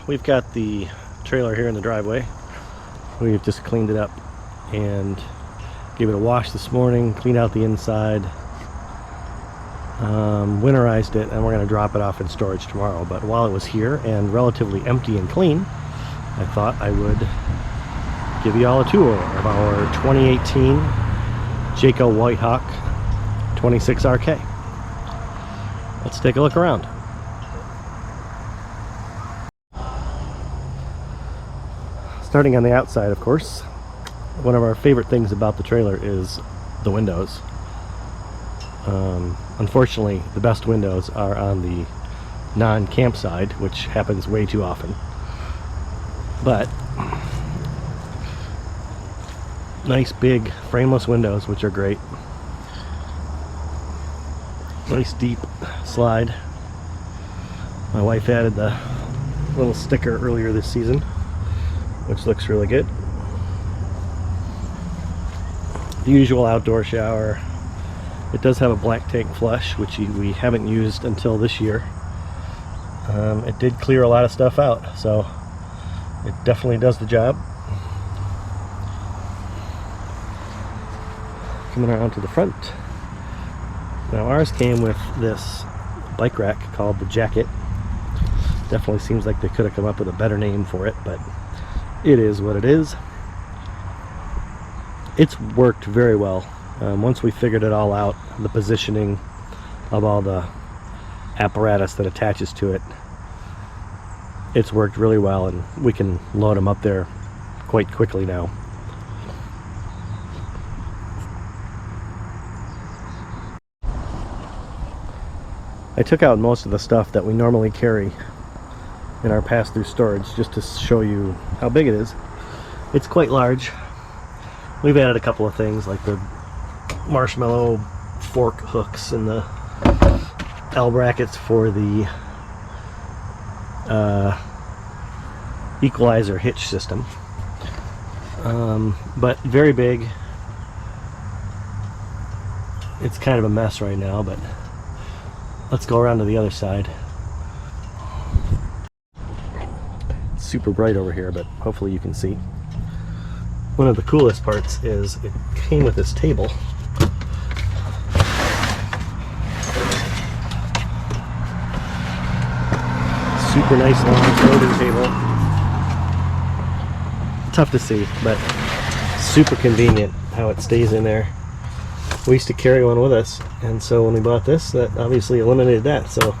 we've got the trailer here in the driveway. We've just cleaned it up and gave it a wash this morning, cleaned out the inside, winterized it, and we're going to drop it off in storage tomorrow. But while it was here and relatively empty and clean, I thought I would give you all a tour of our 2018 Jayco White Hawk 26RK. Let's take a look around. Starting on the outside, of course, one of our favorite things about the trailer is the windows. Unfortunately, the best windows are on the non-camp side, which happens way too often. But nice big frameless windows, which are great. Nice deep slide. My wife added the little sticker earlier this season, which looks really good. The usual outdoor shower. It does have a black tank flush, which we haven't used until this year. It did clear a lot of stuff out, so it definitely does the job. Coming around to the front. Now ours came with this bike rack called the Jacket. Definitely seems like they could have come up with a better name for it, but it is what it is. It's worked very well. Once we figured it all out, the positioning of all the apparatus that attaches to it, it's worked really well, and we can load them up there quite quickly now. I took out most of the stuff that we normally carry in our pass-through storage just to show you how big it is. It's quite large. We've added a couple of things like the marshmallow fork hooks and the L brackets for the equalizer hitch system. But very big. It's kind of a mess right now, but let's go around to the other side. It's super bright over here, but hopefully you can see. One of the coolest parts is it came with this table. Super nice long folding table. Tough to see, but super convenient how it stays in there. We used to carry one with us, and so when we bought this, that obviously eliminated that. So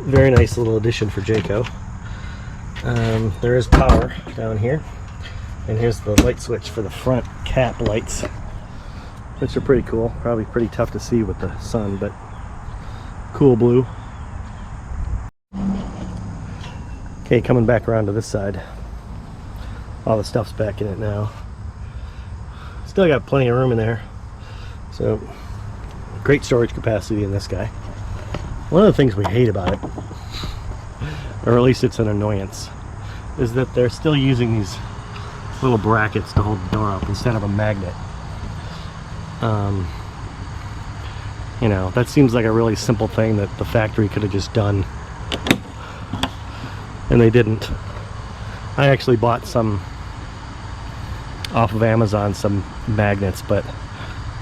very nice little addition for Jayco. There is power down here, and here's the light switch for the front cap lights, which are pretty cool. Probably pretty tough to see with the sun, but cool blue. Okay, coming back around to this side. All the stuff's back in it now. Still got plenty of room in there. So, great storage capacity in this guy. One of the things we hate about it, or at least it's an annoyance, is that they're still using these little brackets to hold the door up instead of a magnet. You know, that seems like a really simple thing that the factory could have just done, and they didn't. I actually bought some off of Amazon, some magnets, but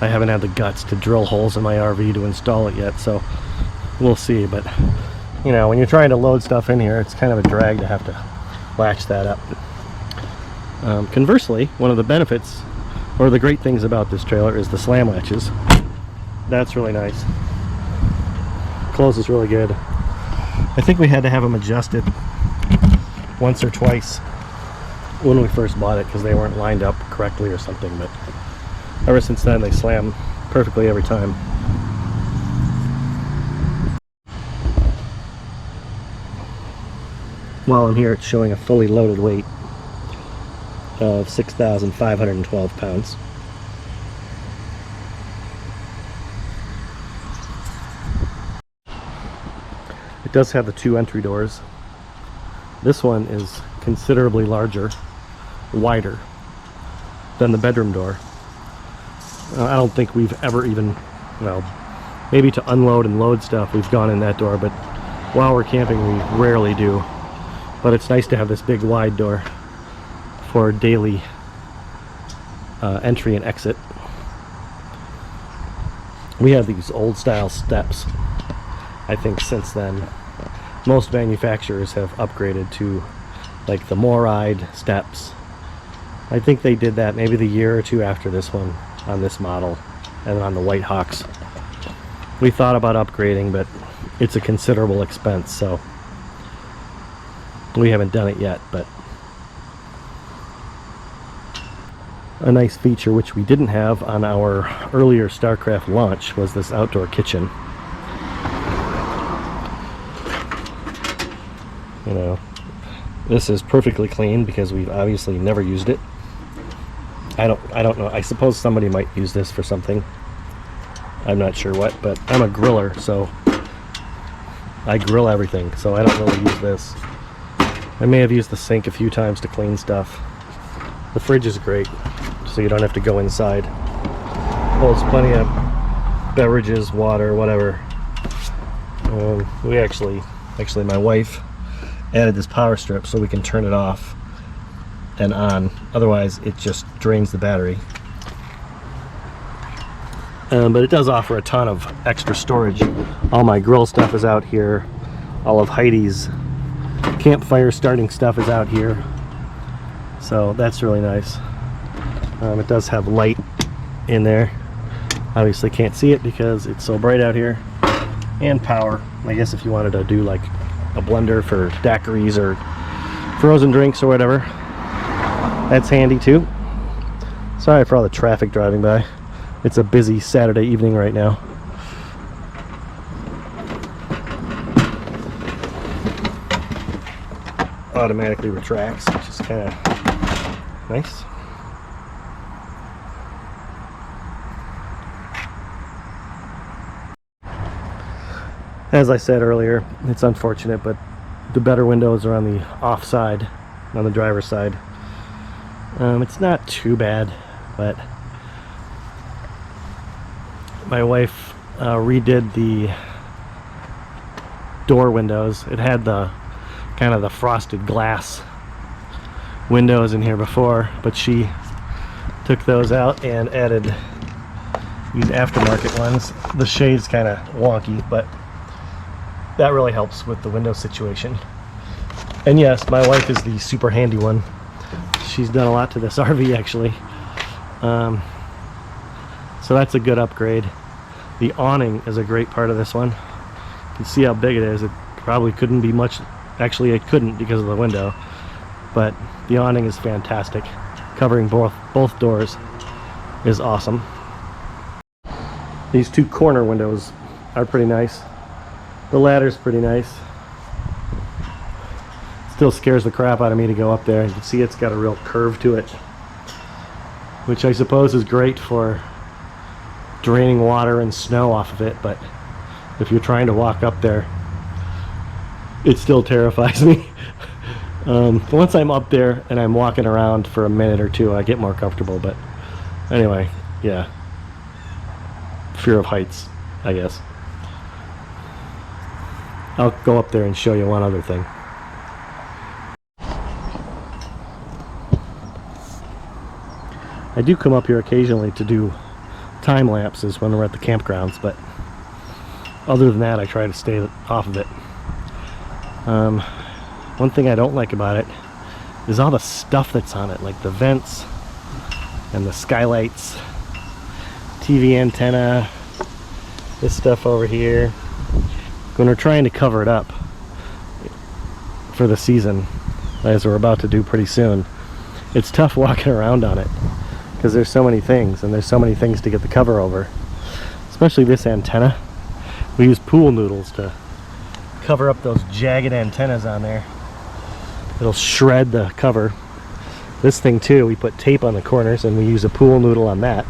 I haven't had the guts to drill holes in my RV to install it yet, so we'll see. But you know, when you're trying to load stuff in here, it's kind of a drag to have to latch that up. Conversely, one of the benefits or the great things about this trailer is the slam latches. That's really nice. Closes really good. I think we had to have them adjusted once or twice when we first bought it because they weren't lined up correctly or something, but ever since then they slam perfectly every time. While I'm here, it's showing a fully loaded weight of 6,512 pounds. It does have the two entry doors. This one is considerably larger, wider than the bedroom door. I don't think we've ever even, well, maybe to unload and load stuff we've gone in that door, but while we're camping we rarely do. but it's nice to have this big wide door for daily entry and exit. We have these old style steps. I think since then most manufacturers have upgraded to like the Moride steps. I think they did that maybe the year or two after this one on this model and on the White Hawks. We thought about upgrading, but it's a considerable expense, so we haven't done it yet. But a nice feature which we didn't have on our earlier StarCraft launch was this outdoor kitchen. You know, this is perfectly clean because we've obviously never used it. I don't know. I suppose somebody might use this for something. I'm not sure what, but I'm a griller, so I grill everything, so I don't really use this. I may have used the sink a few times to clean stuff. The fridge is great, so you don't have to go inside. Holds plenty of beverages, water, whatever. We actually my wife added this power strip so we can turn it off and on. Otherwise, it just drains the battery. But it does offer a ton of extra storage. All my grill stuff is out here. All of Heidi's campfire starting stuff is out here. So that's really nice. It does have light in there. Obviously can't see it because it's so bright out here. And power. I guess if you wanted to do like a blender for daiquiris or frozen drinks or whatever, that's handy too. Sorry for all the traffic driving by. It's a busy Saturday evening right now. Automatically retracts, which is kind of nice. As I said earlier, it's unfortunate, but the better windows are on the off side, on the driver's side. It's not too bad, but my wife redid the door windows. It had the kind of the frosted glass windows in here before, but she took those out and added these aftermarket ones. The shade's kind of wonky, but that really helps with the window situation. And yes, my wife is the super handy one. She's done a lot to this RV actually. So that's a good upgrade. The awning is a great part of this one. You can see how big it is. It probably couldn't be much. Actually, it couldn't because of the window. But the awning is fantastic. Covering both doors is awesome. These two corner windows are pretty nice. The ladder's pretty nice. Still scares the crap out of me to go up there. You can see it's got a real curve to it, which I suppose is great for draining water and snow off of it, but if you're trying to walk up there, it still terrifies me. But once I'm up there and I'm walking around for a minute or two, I get more comfortable. But anyway, yeah, fear of heights, I guess. I'll go up there and show you one other thing. I do come up here occasionally to do time lapses when we're at the campgrounds, but other than that I try to stay off of it. One thing I don't like about it is all the stuff that's on it, like the vents and the skylights, TV antenna, this stuff over here. When we're trying to cover it up for the season, as we're about to do pretty soon, it's tough walking around on it because there's so many things, and there's so many things to get the cover over. Especially this antenna. We use pool noodles to cover up those jagged antennas on there. It'll shred the cover. This thing too, we put tape on the corners and we use a pool noodle on that.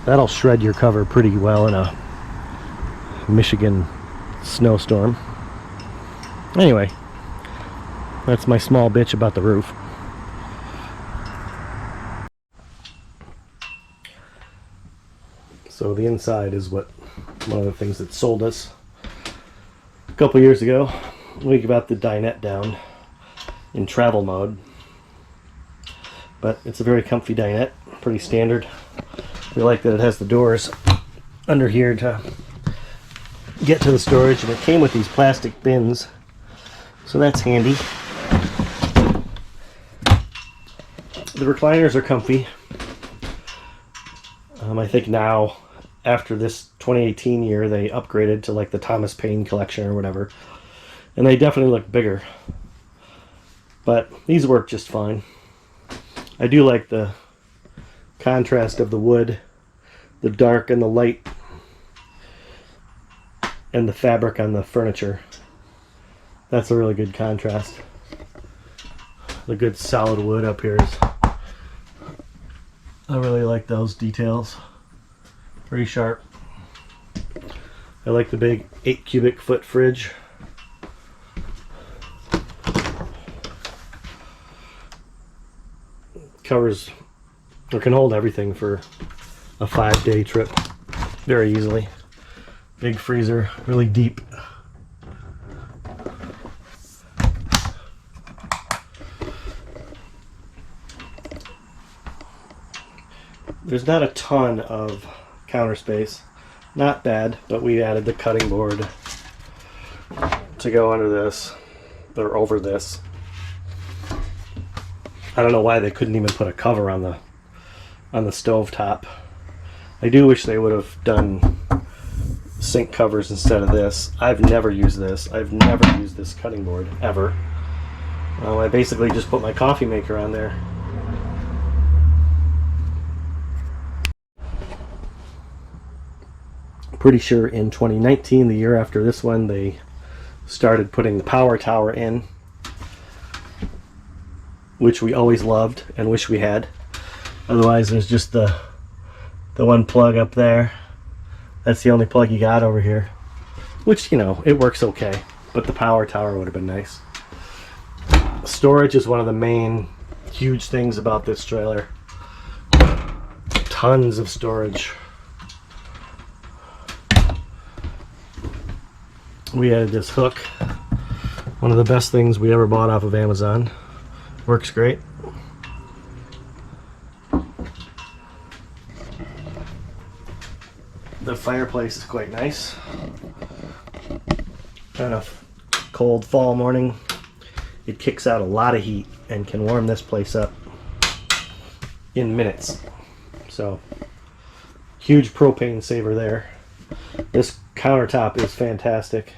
That'll shred your cover pretty well in a Michigan snowstorm. Anyway, that's my small bitch about the roof. So the inside is what one of the things that sold us a couple years ago. We got the dinette down in travel mode, but it's a very comfy dinette, pretty standard. We like that it has the doors under here to get to the storage, and it came with these plastic bins, so that's handy. The recliners are comfy. I think now, after this 2018 year, they upgraded to like the Thomas Paine collection or whatever, and they definitely look bigger, but these work just fine. I do like the contrast of the wood, the dark and the light, and the fabric on the furniture. That's a really good contrast. The good solid wood up here is, I really like those details. Pretty sharp. I like the big 8 cubic foot fridge. Covers or can hold everything for a 5-day trip very easily. Big freezer, really deep. There's not a ton of counter space. Not bad, but we added the cutting board to go under this, or over this. I don't know why they couldn't even put a cover on the stove top. I do wish they would have done sink covers instead of this. I've never used this. I've never used this cutting board, ever. I basically just put my coffee maker on there. Pretty sure in 2019, the year after this one, they started putting the power tower in, which we always loved and wish we had. Otherwise, there's just the one plug up there. That's the only plug you got over here, which, you know, it works okay, but the power tower would have been nice. Storage is one of the main huge things about this trailer. Tons of storage. We added this hook, one of the best things we ever bought off of Amazon. Works great. The fireplace is quite nice. On a cold fall morning, it kicks out a lot of heat and can warm this place up in minutes. So, huge propane saver there. This countertop is fantastic.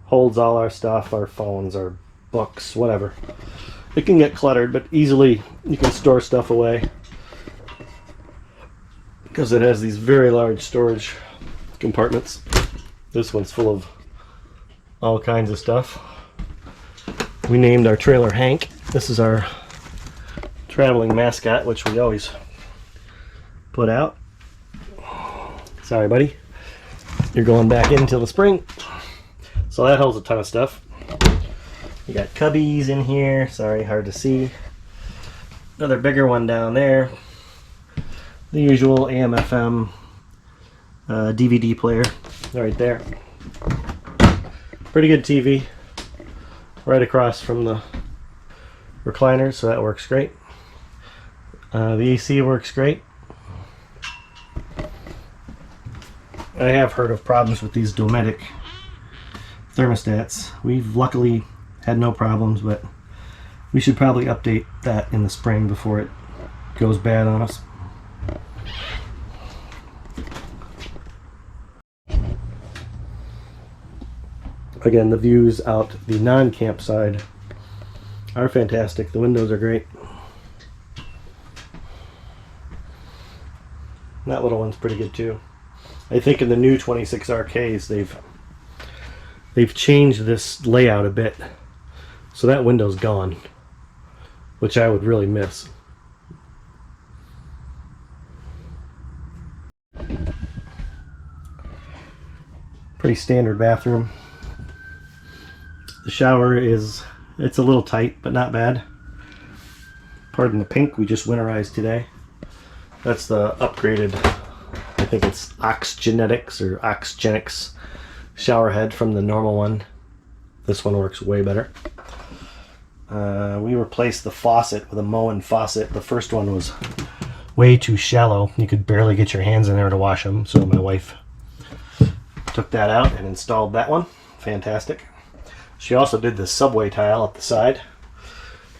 Holds all our stuff, our phones, our books, whatever. It can get cluttered, but easily you can store stuff away because it has these very large storage compartments. This one's full of all kinds of stuff. We named our trailer Hank. This is our traveling mascot, which we always put out. Sorry, buddy. You're going back in until the spring. So that holds a ton of stuff. We got cubbies in here. Sorry, hard to see. Another bigger one down there. The usual AM/FM DVD player right there. Pretty good TV. Right across from the recliners, so that works great. The AC works great. I have heard of problems with these Dometic thermostats. We've luckily had no problems, but we should probably update that in the spring before it goes bad on us. Again, the views out the non-camp side are fantastic. The windows are great. That little one's pretty good too. I think in the new 26RKs they've changed this layout a bit, so that window's gone, which I would really miss. Pretty standard bathroom. The shower it's a little tight, but not bad. Pardon the pink, we just winterized today. That's the upgraded, I think think it's Oxgenetics or Oxgenics shower head from the normal one. This one works way better. We replaced the faucet with a Moen faucet. The first one was way too shallow. You could barely get your hands in there to wash them. So my wife took that out and installed that one. Fantastic. She also did the subway tile at the side,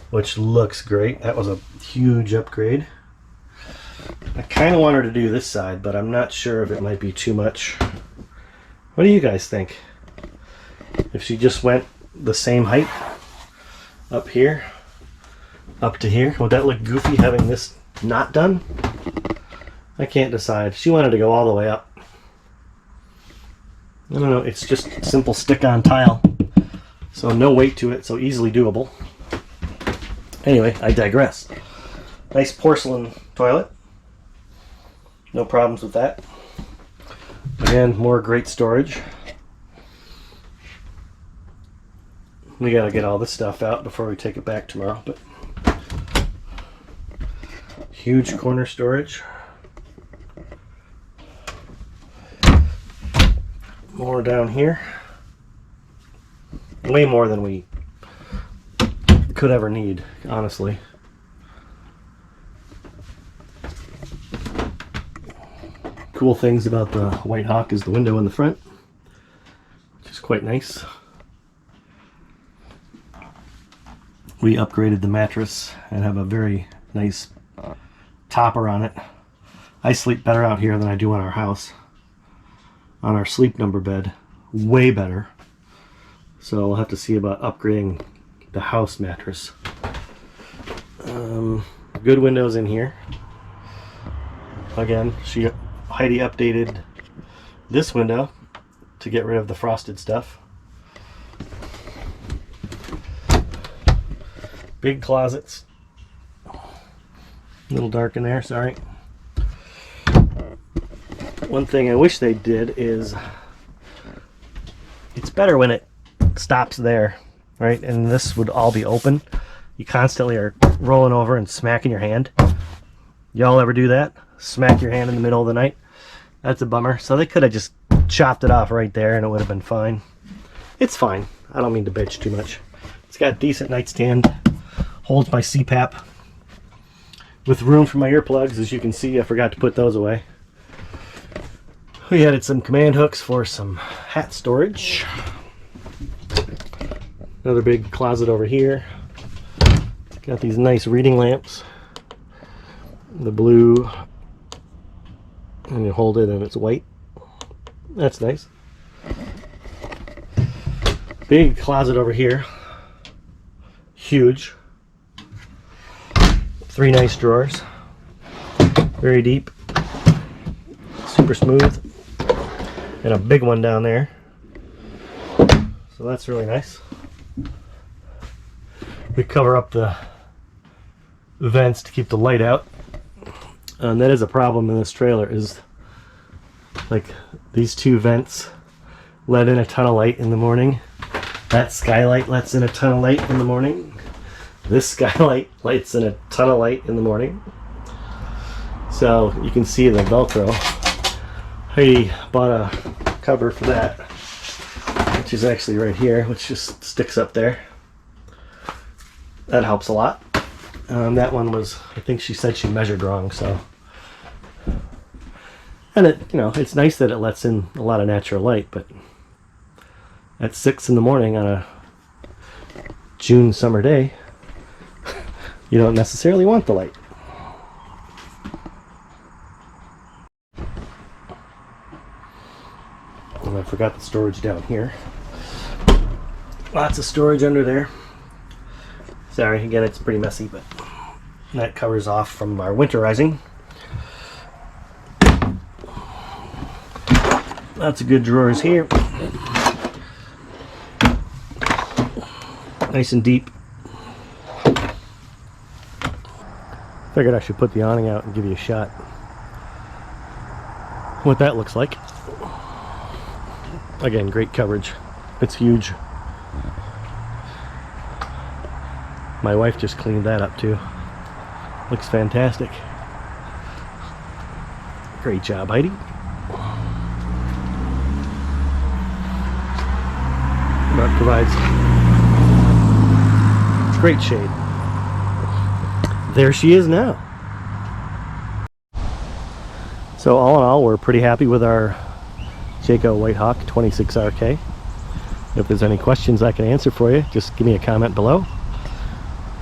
which looks great. That was a huge upgrade. I kind of want her to do this side, but I'm not sure if it might be too much. What do you guys think? If she just went the same height up here, up to here, would that look goofy having this not done? I can't decide. She wanted to go all the way up. I don't know, it's just simple stick-on tile. So no weight to it, so easily doable. Anyway, I digress. Nice porcelain toilet. No problems with that. Again, more great storage. We gotta get all this stuff out before we take it back tomorrow, but huge corner storage. More down here. Way more than we could ever need, honestly. Cool things about the White Hawk is the window in the front, which is quite nice. We upgraded the mattress and have a very nice topper on it. I sleep better out here than I do in our house. On our sleep number bed, way better. So we'll have to see about upgrading the house mattress. Good windows in here. Again, Heidi updated this window to get rid of the frosted stuff. Big closets. A little dark in there, sorry. One thing I wish they did is, it's better when it stops there, right? And this would all be open. You constantly are rolling over and smacking your hand. Y'all ever do that? Smack your hand in the middle of the night? That's a bummer. So they could have just chopped it off right there and it would have been fine. It's fine. I don't mean to bitch too much. It's got a decent nightstand. Holds my CPAP. With room for my earplugs, as you can see. I forgot to put those away. We added some command hooks for some hat storage. Another big closet over here. Got these nice reading lamps. The blue, and you hold it and it's white. That's nice. Big closet over here. Huge. 3 nice drawers. Very deep. Super smooth. And a big one down there. So that's really nice. We cover up the vents to keep the light out. And that is a problem in this trailer, is like these 2 vents let in a ton of light in the morning. That skylight lets in a ton of light in the morning. This skylight lights in a ton of light in the morning. So you can see the Velcro. Heidi bought a cover for that, which is actually right here, which just sticks up there. That helps a lot. That one was, I think she said she measured wrong, so. And it, you know, it's nice that it lets in a lot of natural light, but at 6 in the morning on a June summer day, you don't necessarily want the light. And I forgot the storage down here. Lots of storage under there. Sorry, again, it's pretty messy, but that covers off from our winterizing. Lots of good drawers here. Nice and deep. Figured I should put the awning out and give you a shot what that looks like. Again, great coverage. It's huge. My wife just cleaned that up too. Looks fantastic. Great job, Heidi. provides great shade. There she is now. So all in all, we're pretty happy with our Jayco White Hawk 26RK. If there's any questions I can answer for you, just give me a comment below.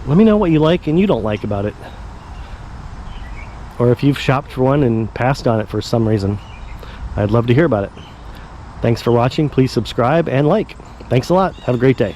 Let me know what you like and you don't like about it. Or if you've shopped for one and passed on it for some reason. I'd love to hear about it. Thanks for watching. Please subscribe and like. Thanks a lot. Have a great day.